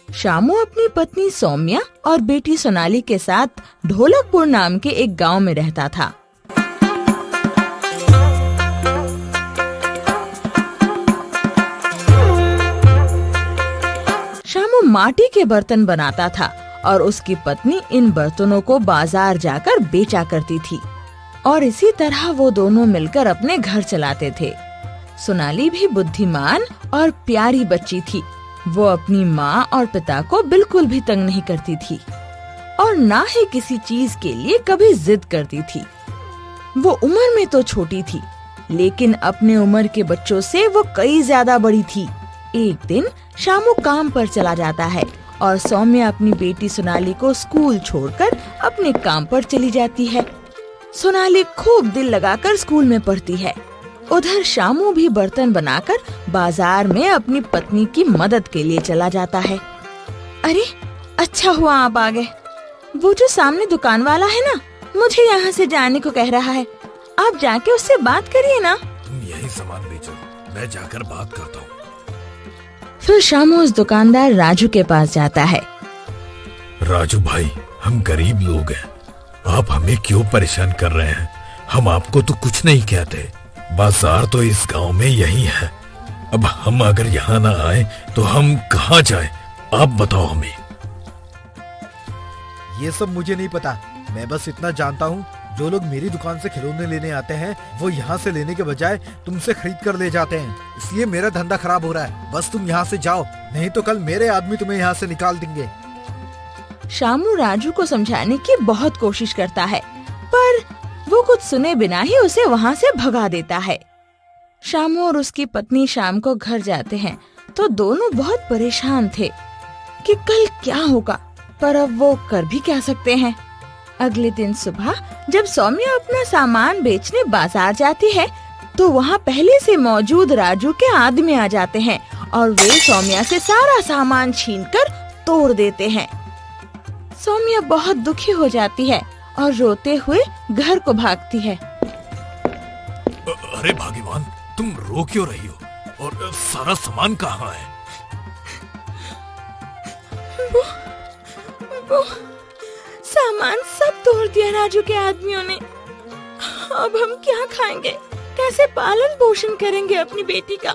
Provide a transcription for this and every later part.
शामू अपनी पत्नी सौम्या और बेटी सोनाली के साथ ढोलकपुर नाम के एक गांव में रहता था। शामू माटी के बर्तन बनाता था और उसकी पत्नी इन बर्तनों को बाजार जाकर बेचा करती थी और इसी तरह वो दोनों मिलकर अपने घर चलाते थे। सोनाली भी बुद्धिमान और प्यारी बच्ची थी। वो अपनी माँ और पिता को बिल्कुल भी तंग नहीं करती थी और ना ही किसी चीज के लिए कभी जिद करती थी। वो उम्र में तो छोटी थी, लेकिन अपने उम्र के बच्चों से वो कई ज्यादा बड़ी थी। एक दिन शामू काम पर चला जाता है और सौम्या अपनी बेटी सोनाली को स्कूल छोड़कर अपने काम पर चली जाती है। सोनाली खूब दिल लगाकर स्कूल में पढ़ती है। उधर शामू भी बर्तन बनाकर बाजार में अपनी पत्नी की मदद के लिए चला जाता है। अरे अच्छा हुआ आप आ गए। वो जो सामने दुकान वाला है ना, मुझे यहाँ से जाने को कह रहा है। आप जाके उससे बात करिए ना। तुम यही सामान बेचो, मैं जाकर बात करता हूँ। फिर शामू उस दुकानदार राजू के पास जाता है। राजू भाई, हम गरीब लोग हैं, आप हमें क्यों परेशान कर रहे हैं? हम आपको तो कुछ नहीं कहते। बाजार तो इस गांव में यही है। अब हम अगर यहाँ ना आए तो हम कहाँ जाएं? आप बताओ हमें। ये सब मुझे नहीं पता। मैं बस इतना जानता हूँ, जो लोग मेरी दुकान से खिलौने लेने आते हैं वो यहाँ से लेने के बजाय तुमसे खरीद कर ले जाते हैं। इसलिए मेरा धंधा खराब हो रहा है। बस तुम यहाँ से जाओ, नहीं तो कल मेरे आदमी तुम्हें यहाँ से निकाल देंगे। शामू राजू को समझाने की बहुत कोशिश करता है, पर वो कुछ सुने बिना ही उसे वहाँ से भगा देता है। शामू और उसकी पत्नी शाम को घर जाते हैं तो दोनों बहुत परेशान थे कि कल क्या होगा, पर अब वो कर भी क्या सकते हैं। अगले दिन सुबह जब सौम्या अपना सामान बेचने बाजार जाती है तो वहाँ पहले से मौजूद राजू के आदमी आ जाते हैं और वे सौम्या से सारा सामान छीनकर तोड़ देते हैं। सौम्या बहुत दुखी हो जाती है और रोते हुए घर को भागती है। अरे भाग्यवान, तुम रो क्यों रही हो? और सारा सामान कहाँ है? वो सामान सब तोड़ दिया राजू के आदमियों ने। अब हम क्या खाएंगे, कैसे पालन पोषण करेंगे अपनी बेटी का?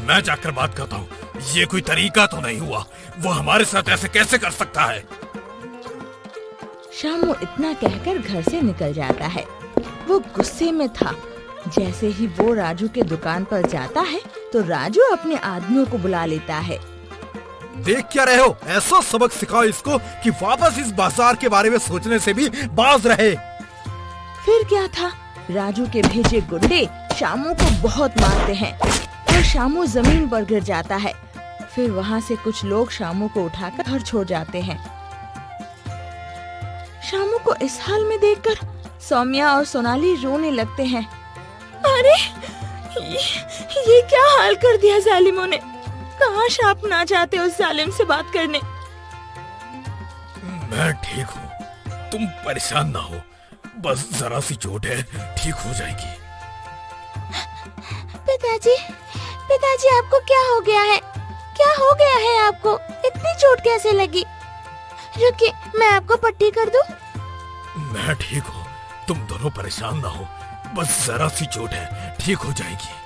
मैं जाकर बात करता हूँ। ये कोई तरीका तो नहीं हुआ। वो हमारे साथ ऐसे कैसे कर सकता है? शामू इतना कहकर घर से निकल जाता है। वो गुस्से में था। जैसे ही वो राजू के दुकान पर जाता है तो राजू अपने आदमियों को बुला लेता है। देख क्या रहे हो? ऐसा सबक सिखाओ इसको कि वापस इस बाजार के बारे में सोचने से भी बाज रहे। फिर क्या था, राजू के भेजे गुंडे शामू को बहुत मारते हैं और शामू जमीन पर गिर जाता है। फिर वहाँ से कुछ लोग शामू को उठाकर घर छोड़ जाते हैं। शामू को इस हाल में देखकर सौम्या और सोनाली रोने लगते हैं। अरे ये क्या हाल कर दिया जालिमों ने। काश आप ना जाते उस जालिम से बात करने। मैं ठीक हूँ, तुम परेशान ना हो। बस जरा सी चोट है, ठीक हो जाएगी। पिताजी आपको क्या हो गया है? क्या हो गया है आपको? इतनी चोट कैसे लगी? रुकिए, मैं आपको पट्टी कर दूं? मैं ठीक हूँ, तुम दोनों परेशान ना हो। बस जरा सी चोट है, ठीक हो जाएगी।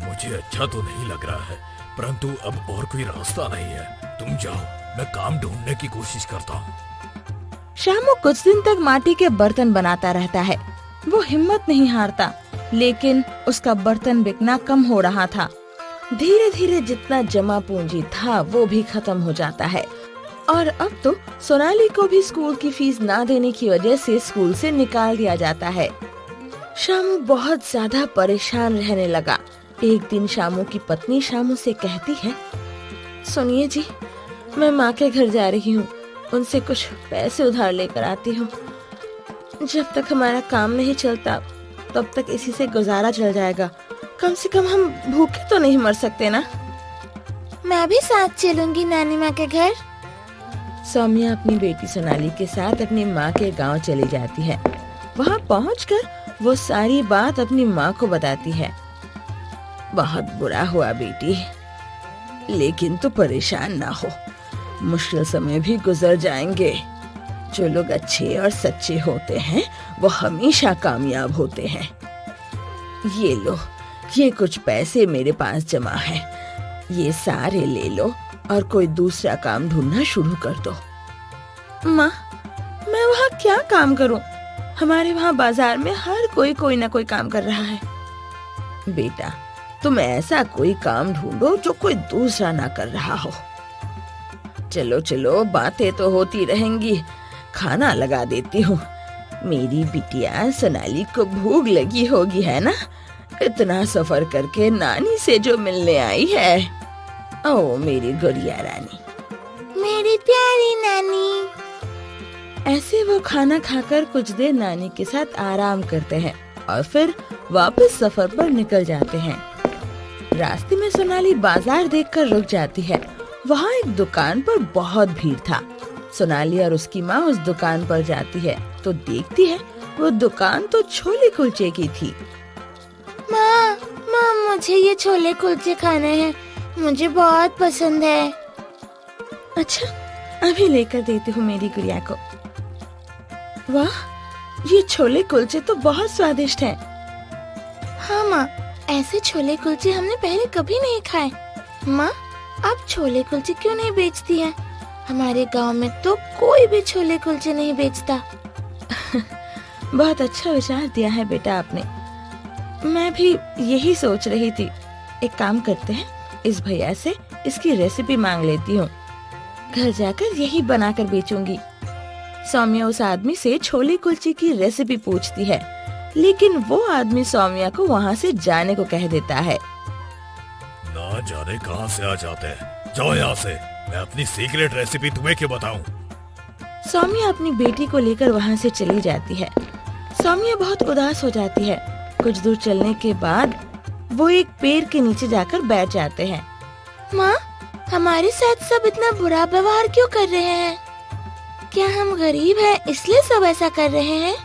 मुझे अच्छा तो नहीं लग रहा है, परंतु अब और कोई रास्ता नहीं है। तुम जाओ, मैं काम ढूंढने की कोशिश करता हूँ। शामू कुछ दिन तक माटी के बर्तन बनाता रहता है। वो हिम्मत नहीं हारता, लेकिन उसका बर्तन बिकना कम हो रहा था। धीरे धीरे जितना जमा पूंजी था वो भी खत्म हो जाता है और अब तो सोनाली को भी स्कूल की फीस ना देने की वजह से स्कूल से निकाल दिया जाता है। शामू बहुत ज्यादा परेशान रहने लगा। एक दिन शामू की पत्नी शामू से कहती है, सुनिए जी, मैं माँ के घर जा रही हूँ, उनसे कुछ पैसे उधार लेकर आती हूँ। जब तक हमारा काम नहीं चलता तब तक इसी से गुजारा चल जाएगा। कम से कम हम भूखे तो नहीं मर सकते ना। मैं भी साथ चलूंगी नानी माँ के घर। सौम्या अपनी बेटी सोनाली के साथ अपनी माँ के गांव चली जाती है। वहाँ पहुँचकर वो सारी बात अपनी माँ को बताती है। बहुत बुरा हुआ बेटी, लेकिन तू परेशान ना हो, मुश्किल समय भी गुजर जाएंगे। जो लोग अच्छे और सच्चे होते हैं वो हमेशा कामयाब होते हैं। ये लो, ये कुछ पैसे मेरे पास जमा है, ये सारे ले लो और कोई दूसरा काम ढूंढना शुरू कर दो। माँ, मैं वहाँ क्या काम करूँ? हमारे वहाँ बाजार में हर कोई ना कोई काम कर रहा है। बेटा, तुम ऐसा कोई काम ढूंढो जो कोई दूसरा ना कर रहा हो। चलो चलो, बातें तो होती रहेंगी, खाना लगा देती हूँ। मेरी बिटिया सोनाली को भूख लगी होगी, है ना? इतना सफर करके नानी से जो मिलने आई है। ओ मेरी गुड़िया रानी, मेरी प्यारी नानी। ऐसे वो खाना खाकर कुछ देर नानी के साथ आराम करते हैं और फिर वापस सफर पर निकल जाते हैं। रास्ते में सोनाली बाजार देखकर रुक जाती है। वहाँ एक दुकान पर बहुत भीड़ था। सोनाली और उसकी माँ उस दुकान पर जाती है तो देखती है वो दुकान तो छोले कुलचे की थी। माँ, मुझे ये छोले कुलचे खाने हैं, मुझे बहुत पसंद है। अच्छा, अभी लेकर देती हूँ मेरी गुड़िया को। वाह, ये छोले कुलचे तो बहुत स्वादिष्ट हैं। हाँ माँ, ऐसे छोले कुलचे हमने पहले कभी नहीं खाए। माँ, आप छोले कुलचे क्यों नहीं बेचती हैं? हमारे गांव में तो कोई भी छोले कुलचे नहीं बेचता। बहुत अच्छा विचार दिया है बेटा आपने। मैं भी यही सोच रही थी। एक काम करते हैं, इस भैया से इसकी रेसिपी मांग लेती हूँ। घर जाकर यही बनाकर बेचूंगी। सौम्या उस आदमी से छोले कुलचे की रेसिपी पूछती है, लेकिन वो आदमी सौम्या को वहाँ से जाने को कह देता है। ना जाने कहाँ से आ जाते हैं, जाओ यहाँ से, मैं अपनी सीक्रेट रेसिपी तुम्हें क्यों बताऊं? सौम्या अपनी बेटी को लेकर वहाँ से चली जाती है। सौम्या बहुत उदास हो जाती है। कुछ दूर चलने के बाद वो एक पेड़ के नीचे जाकर बैठ जाते हैं। माँ, हमारे साथ सब इतना बुरा व्यवहार क्यों कर रहे हैं? क्या हम गरीब हैं इसलिए सब ऐसा कर रहे हैं?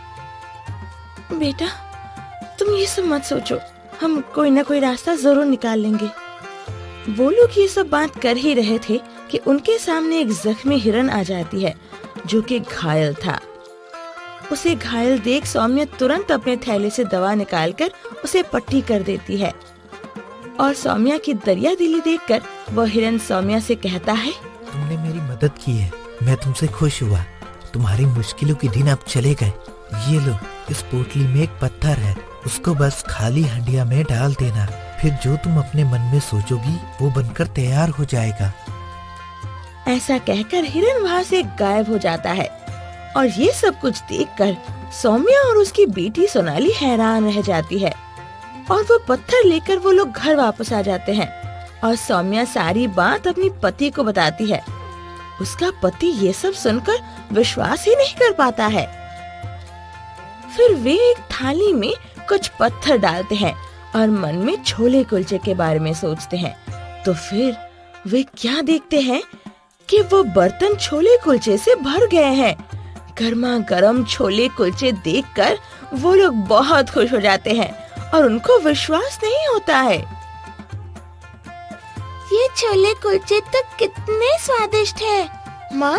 बेटा, तुम ये सब मत सोचो, हम कोई ना कोई रास्ता जरूर निकाल लेंगे। वो लोग ये सब बात कर ही रहे थे कि उनके सामने एक जख्मी हिरन आ जाती है जो कि घायल था। उसे घायल देख सौम्या तुरंत अपने थैले से दवा निकालकर उसे पट्टी कर देती है और सौम्या की दरिया दिली देखकर वो हिरन सौम्या से कहता है, तुमने मेरी मदद की है, मैं तुमसे खुश हुआ। तुम्हारी मुश्किलों के दिन अब चले गए। ये लो, इस पोटली में एक पत्थर है, उसको बस खाली हंडिया में डाल देना, फिर जो तुम अपने मन में सोचोगी वो बनकर तैयार हो जाएगा। ऐसा कहकर हिरन वहाँ से गायब हो जाता है और ये सब कुछ देखकर सौम्या और उसकी बेटी सोनाली हैरान रह जाती है और वो पत्थर लेकर वो लोग घर वापस आ जाते हैं और सौम्या सारी बात अपनी पति को बताती है। उसका पति ये सब सुनकर विश्वास ही नहीं कर पाता है। फिर वे एक थाली में कुछ पत्थर डालते हैं और मन में छोले कुलचे के बारे में सोचते हैं। तो फिर वे क्या देखते हैं कि वो बर्तन छोले कुलचे से भर गए हैं। गर्मा गर्म छोले कुलचे देखकर वो लोग बहुत खुश हो जाते हैं और उनको विश्वास नहीं होता है। ये छोले कुलचे तो कितने स्वादिष्ट हैं। माँ,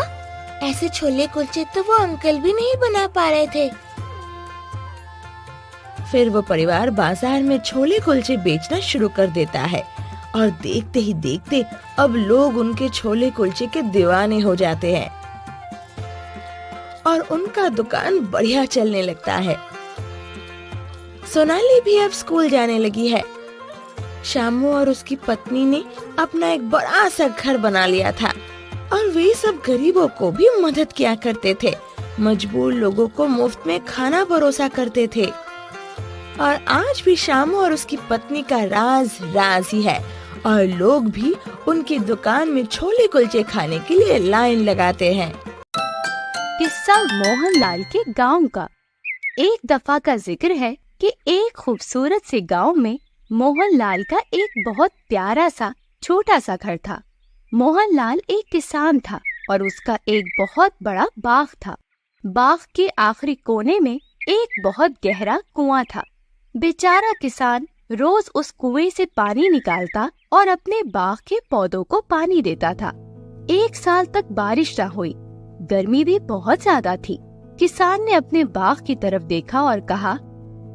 ऐसे छोले कुलचे तो वो अंकल भी नहीं बना पा रहे थे। फिर वो परिवार बाजार में छोले कुलचे बेचना शुरू कर देता है और देखते ही देखते अब लोग उनके छोले कुलचे के दीवाने हो जाते हैं और उनका दुकान बढ़िया चलने लगता है। सोनाली भी अब स्कूल जाने लगी है। शामू और उसकी पत्नी ने अपना एक बड़ा सा घर बना लिया था और वे सब गरीबों को भी मदद किया करते थे। मजबूर लोगों को मुफ्त में खाना परोसा करते थे और आज भी शामू और उसकी पत्नी का राज राज ही है और लोग भी उनकी दुकान में छोले कुलचे खाने के लिए लाइन लगाते हैं। किस्सा मोहनलाल के गांव का। एक दफा का जिक्र है कि एक खूबसूरत से गांव में मोहनलाल का एक बहुत प्यारा सा छोटा सा घर था। मोहनलाल एक किसान था और उसका एक बहुत बड़ा बाग था। बाग के आखिरी कोने में एक बहुत गहरा कुआं था। बेचारा किसान रोज उस कुएं से पानी निकालता और अपने बाग के पौधों को पानी देता था। 1 साल तक बारिश न हुई, गर्मी भी बहुत ज्यादा थी। किसान ने अपने बाग की तरफ देखा और कहा,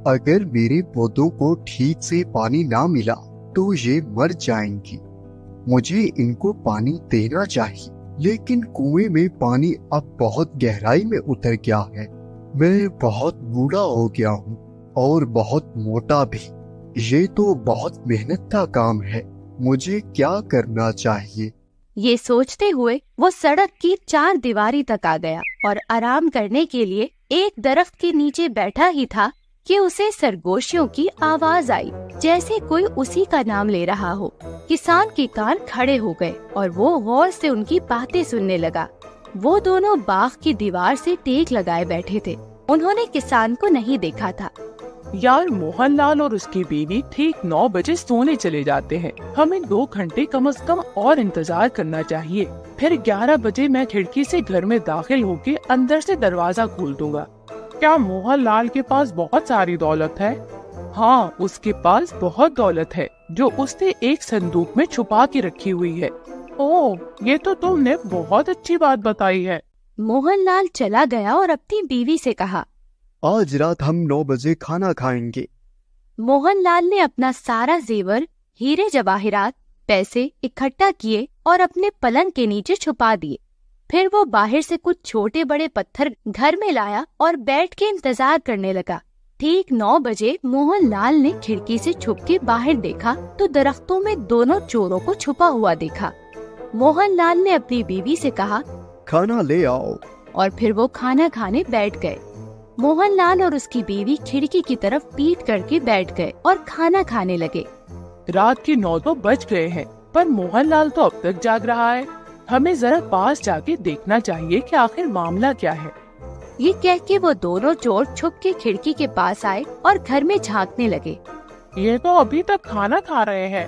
अगर मेरे पौधों को ठीक से पानी ना मिला तो ये मर जाएंगी। मुझे इनको पानी देना चाहिए, लेकिन कुएं में पानी अब बहुत गहराई में उतर गया है। मैं बहुत बूढ़ा हो गया हूँ और बहुत मोटा भी। ये तो बहुत मेहनत का काम है। मुझे क्या करना चाहिए? ये सोचते हुए वो सड़क की 4 दीवारी तक आ गया और आराम करने के लिए एक दरख्त के नीचे बैठा ही था कि उसे सरगोशियों की आवाज आई, जैसे कोई उसी का नाम ले रहा हो। किसान के कान खड़े हो गए और वो गौर से उनकी बातें सुनने लगा। वो दोनों बाग की दीवार से टेक लगाए बैठे थे। उन्होंने किसान को नहीं देखा था। यार, मोहनलाल और उसकी बीवी ठीक 9 बजे सोने चले जाते हैं। हमें 2 घंटे कम से कम और इंतजार करना चाहिए। फिर 11 बजे मैं खिड़की से घर में दाखिल होके अंदर से दरवाजा खोल दूंगा। क्या मोहनलाल के पास बहुत सारी दौलत है? हाँ, उसके पास बहुत दौलत है जो उसने एक संदूक में छुपा के रखी हुई है। ओह, ये तो तुमने बहुत अच्छी बात बताई है। मोहनलाल चला गया और अपनी बीवी से कहा, आज रात हम 9 बजे खाना खाएंगे। मोहनलाल ने अपना सारा जेवर, हीरे जवाहरात, पैसे इकट्ठा किए और अपने पलंग के नीचे छुपा दिए। फिर वो बाहर से कुछ छोटे बड़े पत्थर घर में लाया और बैठ के इंतजार करने लगा। ठीक 9 बजे मोहनलाल ने खिड़की से छुप के बाहर देखा तो दरख्तों में दोनों चोरों को छुपा हुआ देखा। मोहनलाल ने अपनी बीवी से कहा, खाना ले आओ। और फिर वो खाना खाने बैठ गए। मोहनलाल और उसकी बीवी खिड़की की तरफ पीठ करके बैठ गए और खाना खाने लगे। रात के 9 तो बज गए हैं, पर मोहनलाल तो अब तक जाग रहा है। हमें जरा पास जाके देखना चाहिए कि आखिर मामला क्या है। ये कह के वो दोनों चोर छुप के खिड़की के पास आए और घर में झांकने लगे। ये तो अभी तक खाना खा रहे हैं।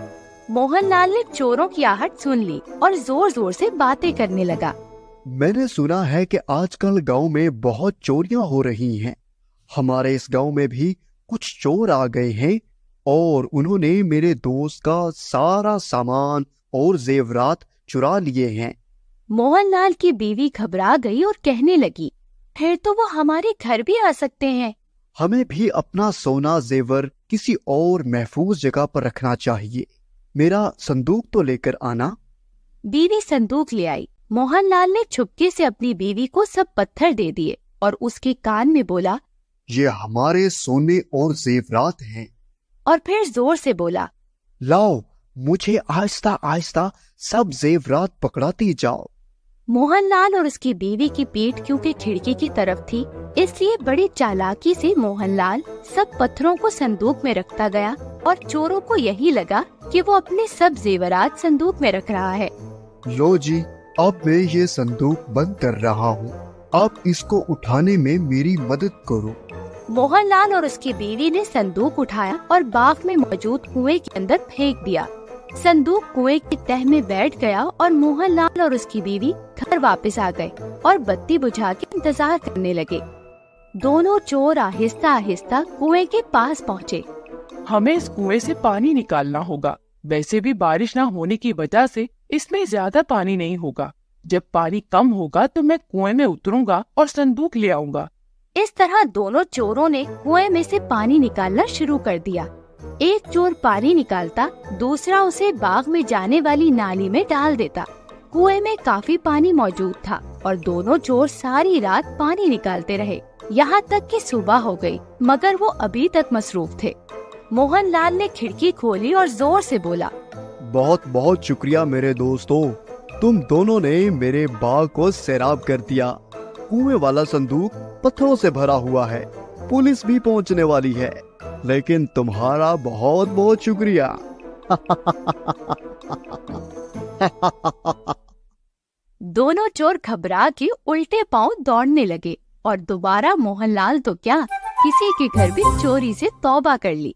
मोहनलाल ने चोरों की आहट सुन ली और जोर जोर से बातें करने लगा। मैंने सुना है कि आजकल गांव में बहुत चोरियां हो रही हैं। हमारे इस गांव में भी कुछ चोर आ गए हैं और उन्होंने मेरे दोस्त का सारा सामान और जेवरात चुरा लिए हैं। मोहनलाल की बीवी घबरा गई और कहने लगी, फिर तो वो हमारे घर भी आ सकते हैं। हमें भी अपना सोना जेवर किसी और महफूज जगह पर रखना चाहिए। मेरा संदूक तो लेकर आना। बीवी संदूक ले आई। मोहनलाल ने चुपके से अपनी बीवी को सब पत्थर दे दिए और उसके कान में बोला, ये हमारे सोने और जेवरात हैं। और फिर जोर से बोला, लाओ, मुझे आहिस्ता आहिस्ता सब जेवरात पकड़ाती जाओ। मोहनलाल और उसकी बीवी की पीठ क्योंकि खिड़की की तरफ थी, इसलिए बड़ी चालाकी से मोहनलाल सब पत्थरों को संदूक में रखता गया और चोरों को यही लगा कि वो अपने सब जेवरात संदूक में रख रहा है। लो जी, अब मैं ये संदूक बंद कर रहा हूँ। आप इसको उठाने में मेरी मदद करो। मोहनलाल और उसकी बीवी ने संदूक उठाया और बाग में मौजूद कुएं के अंदर फेंक दिया। संदूक कुएं की तह में बैठ गया और मोहनलाल और उसकी बीवी घर वापस आ गए और बत्ती बुझा के इंतजार करने लगे। दोनों चोर आहिस्ता आहिस्ता कुएं के पास पहुँचे। हमें इस कुएं से पानी निकालना होगा। वैसे भी बारिश न होने की वजह से इसमें ज्यादा पानी नहीं होगा। जब पानी कम होगा तो मैं कुएं में उतरूंगा और संदूक ले आऊंगा। इस तरह दोनों चोरों ने कुएं में से पानी निकालना शुरू कर दिया। एक चोर पानी निकालता, दूसरा उसे बाग में जाने वाली नाली में डाल देता। कुएं में काफी पानी मौजूद था और दोनों चोर सारी रात पानी निकालते रहे, यहाँ तक कि सुबह हो गई, मगर वो अभी तक मसरूफ थे। मोहनलाल ने खिड़की खोली और जोर से बोला, बहुत बहुत शुक्रिया मेरे दोस्तों, तुम दोनों ने मेरे बाग को सैराब कर दिया। कुएं वाला संदूक पत्थरों से भरा हुआ है, पुलिस भी पहुंचने वाली है, लेकिन तुम्हारा बहुत बहुत शुक्रिया। दोनों चोर घबरा के उल्टे पांव दौड़ने लगे और दोबारा मोहनलाल तो क्या, किसी के घर भी चोरी से तौबा कर ली।